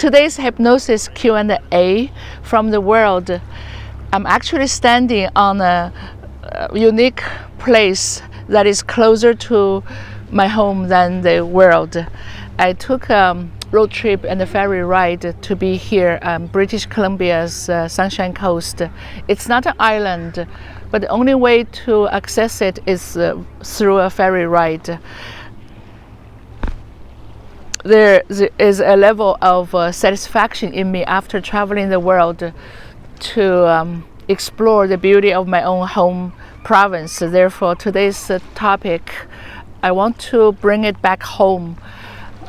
today's hypnosis Q&A from the world. I'm actually standing on a unique place that is closer to my home than the world. I took a road trip and a ferry ride to be here, British Columbia's Sunshine Coast. It's not an island, but the only way to access it is through a ferry ride. There is a level of satisfaction in me after traveling the world to explore the beauty of my own home province. Therefore, today's topic, I want to bring it back home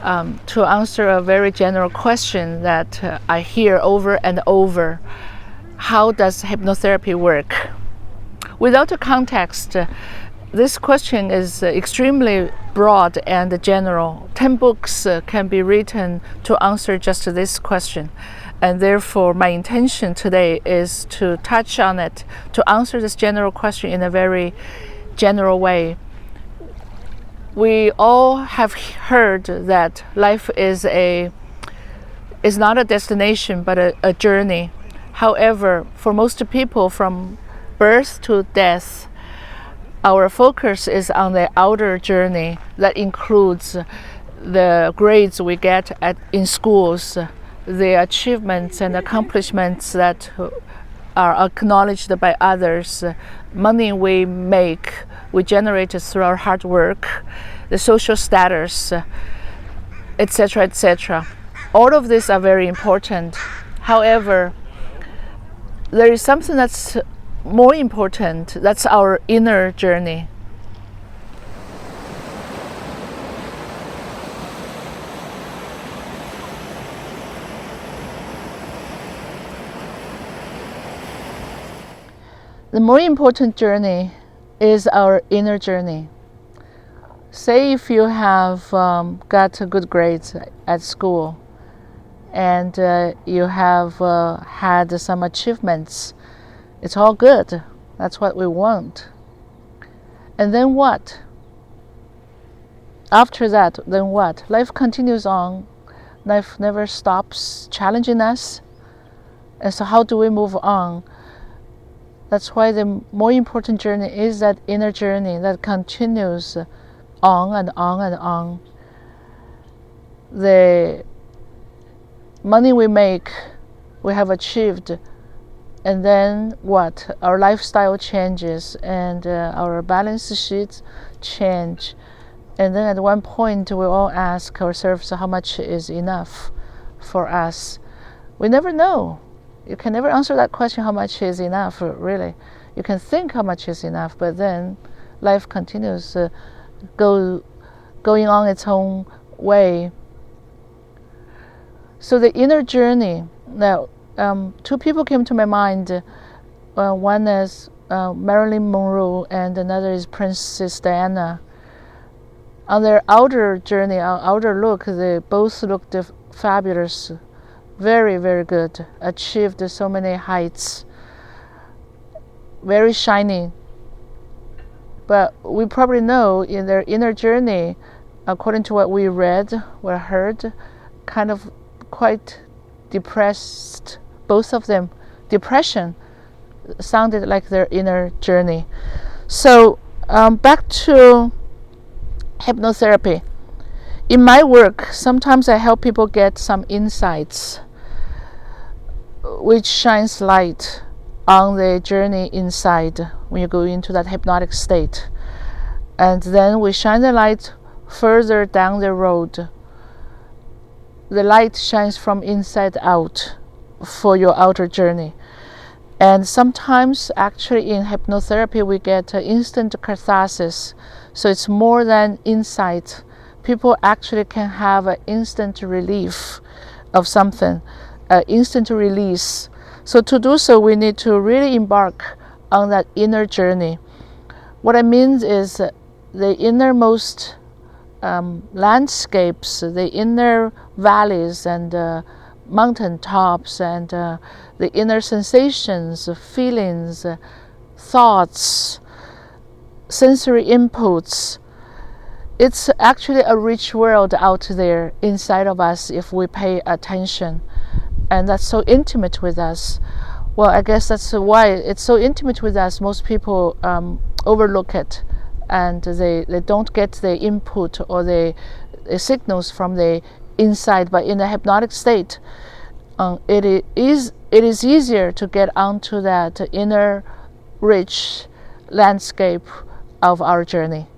to answer a very general question that I hear over and over. How does hypnotherapy work? Without a context, this question is extremely broad and general. 10 books can be written to answer just this question. And therefore, my intention today is to touch on it, to answer this general question in a very general way. We all have heard that life is not a destination, but a journey. However, for most people, from birth to death, our focus is on the outer journey that includes the grades we get in schools, the achievements and accomplishments that are acknowledged by others, money we generate through our hard work, the social status, etc., etc. All of these are very important. However, there is something that's more important. That's our inner journey. The more important journey is our inner journey. Say if you have got good grades at school and you have had some achievements, it's all good. That's what we want. And then what? After that, then what? Life continues on. Life never stops challenging us. And so how do we move on? That's why the more important journey is that inner journey that continues on and on and on. The money we make, we have achieved, and then what? Our lifestyle changes and our balance sheets change. And then at one point we all ask ourselves how much is enough for us. We never know. You can never answer that question, how much is enough, really. You can think how much is enough, but then life continues going on its own way. So the inner journey, now, two people came to my mind. One is Marilyn Monroe and another is Princess Diana. On their outer journey, outer look, they both looked fabulous. Very, very good. Achieved so many heights. Very shiny. But we probably know in their inner journey, according to what we read or heard, kind of quite depressed. Both of them. Depression sounded like their inner journey. So back to hypnotherapy. In my work, sometimes I help people get some insights which shines light on the journey inside when you go into that hypnotic state. And then we shine the light further down the road. The light shines from inside out for your outer journey. And sometimes actually in hypnotherapy we get instant catharsis. So it's more than insight. People actually can have an instant relief of something, instant release. So to do so, we need to really embark on that inner journey. What I mean is the innermost landscapes, the inner valleys and mountain tops and the inner sensations, feelings, thoughts, sensory inputs. it's actually a rich world out there inside of us if we pay attention, and that's so intimate with us. Well, I guess that's why it's so intimate with us. Most people overlook it, and they don't get the input or the signals from the inside. But in a hypnotic state, it is easier to get onto that inner rich landscape of our journey.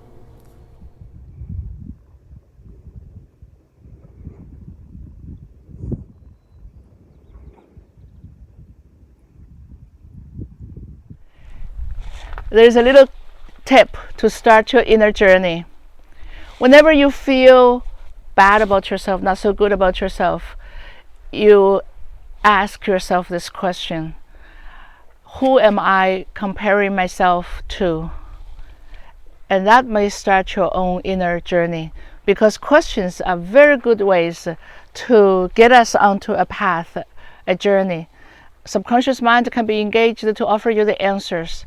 There's a little tip to start your inner journey. Whenever you feel bad about yourself, not so good about yourself, you ask yourself this question: who am I comparing myself to? And that may start your own inner journey, because questions are very good ways to get us onto a path, a journey. Subconscious mind can be engaged to offer you the answers.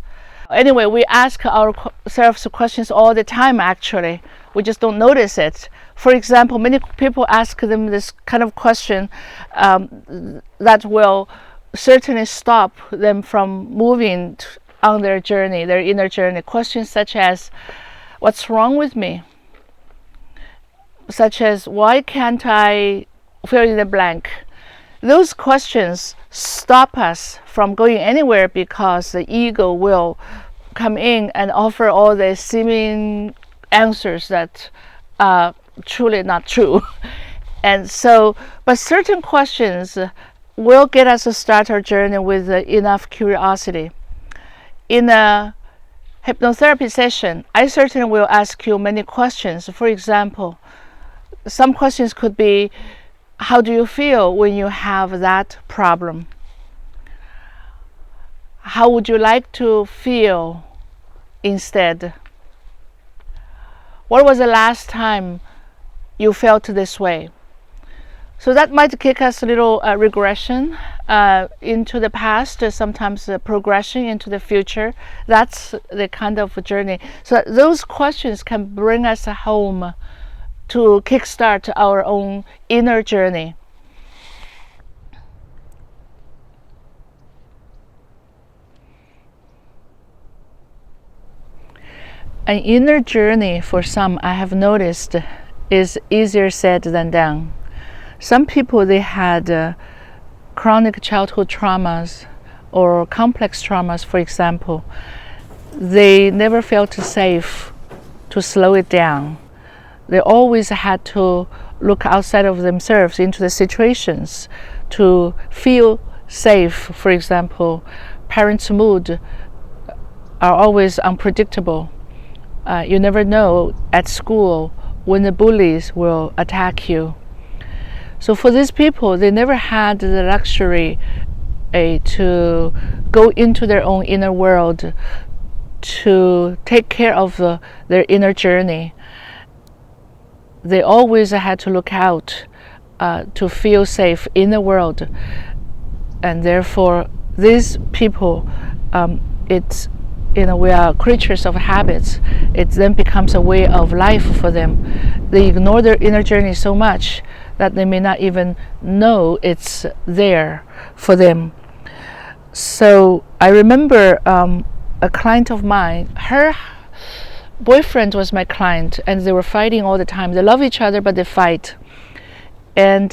Anyway, we ask ourselves questions all the time, actually. We just don't notice it. For example, many people ask them this kind of question that will certainly stop them from moving on their journey, their inner journey. Questions such as, what's wrong with me? Such as, why can't I fill in the blank? Those questions stop us from going anywhere, because the ego will come in and offer all the seeming answers that are truly not true. And so, but certain questions will get us to start our journey with enough curiosity. In a hypnotherapy session, I certainly will ask you many questions. For example, some questions could be, how do you feel when you have that problem? How would you like to feel instead? What was the last time you felt this way? So that might kick us a little regression into the past, sometimes progression into the future. That's the kind of journey. So those questions can bring us home to kickstart our own inner journey. An inner journey for some, I have noticed, is easier said than done. Some people, they had chronic childhood traumas or complex traumas, for example. They never felt safe to slow it down. They always had to look outside of themselves into the situations to feel safe. For example, parents' mood are always unpredictable. You never know at school when the bullies will attack you. So for these people, they never had the luxury to go into their own inner world, to take care of their inner journey. They always had to look out to feel safe in the world. And therefore, these people, we are creatures of habits. It then becomes a way of life for them. They ignore their inner journey so much that they may not even know it's there for them. So I remember a client of mine, her boyfriend was my client, and they were fighting all the time. They love each other, but they fight. And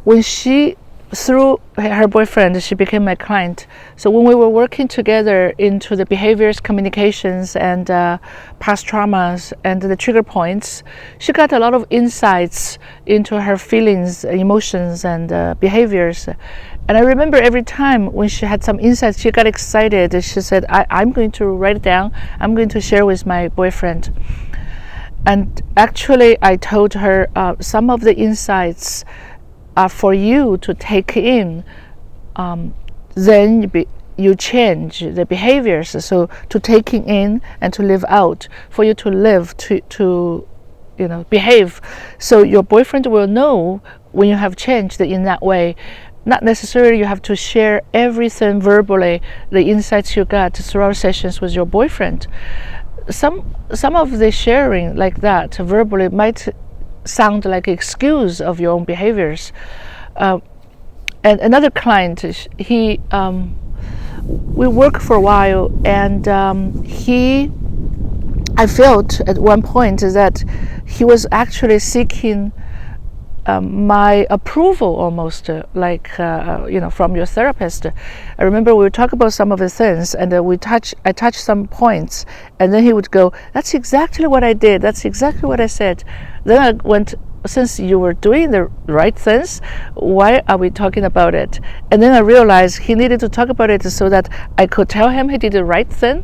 when she, through her boyfriend, she became my client. So when we were working together into the behaviors, communications, and past traumas and the trigger points, she got a lot of insights into her feelings, emotions, and behaviors. And I remember every time when she had some insights, she got excited. She said, I'm going to write it down. I'm going to share with my boyfriend. And actually, I told her some of the insights are for you to take in. Then you change the behaviors. So to taking in and to live out, for you to live, to behave. So your boyfriend will know when you have changed in that way. Not necessarily you have to share everything verbally, the insights you got throughout sessions with your boyfriend. some of the sharing like that verbally might sound like excuse of your own behaviors. And another client, he we worked for a while, and I felt at one point that he was actually seeking my approval, almost from your therapist. I remember we would talk about some of the things, and I touched some points, and then he would go, "That's exactly what I did. That's exactly what I said." Then I went, "Since you were doing the right things, why are we talking about it?" And then I realized he needed to talk about it so that I could tell him he did the right thing.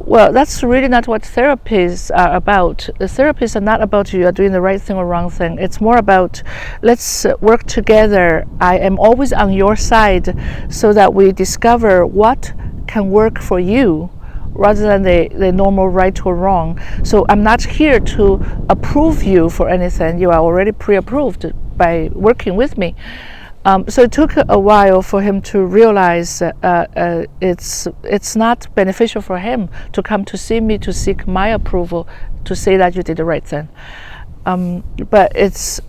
Well, that's really not what therapies are about. The therapies are not about you are doing the right thing or wrong thing. It's more about, let's work together. I am always on your side so that we discover what can work for you rather than the normal right or wrong. So I'm not here to approve you for anything. You are already pre-approved by working with me. So it took a while for him to realize it's not beneficial for him to come to see me to seek my approval, to say that you did the right thing. But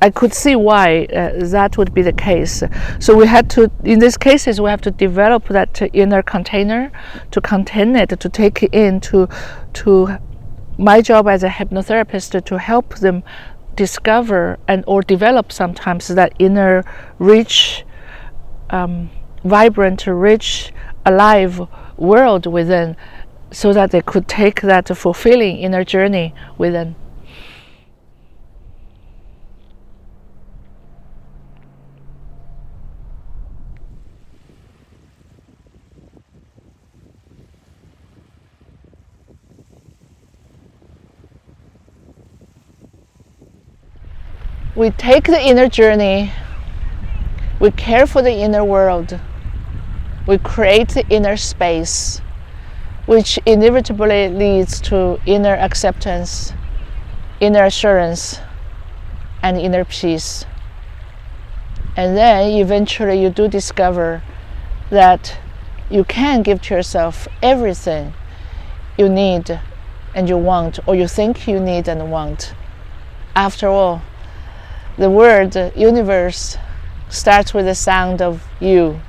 I could see why that would be the case. So we had to, in these cases, we have to develop that inner container, to contain it, to take it in, to my job as a hypnotherapist to help them discover or develop sometimes that inner rich, vibrant, rich, alive world within, so that they could take that fulfilling inner journey within. We take the inner journey, we care for the inner world, we create the inner space, which inevitably leads to inner acceptance, inner assurance, and inner peace. And then eventually you do discover that you can give to yourself everything you need and you want, or you think you need and want. After all, the word universe starts with the sound of you.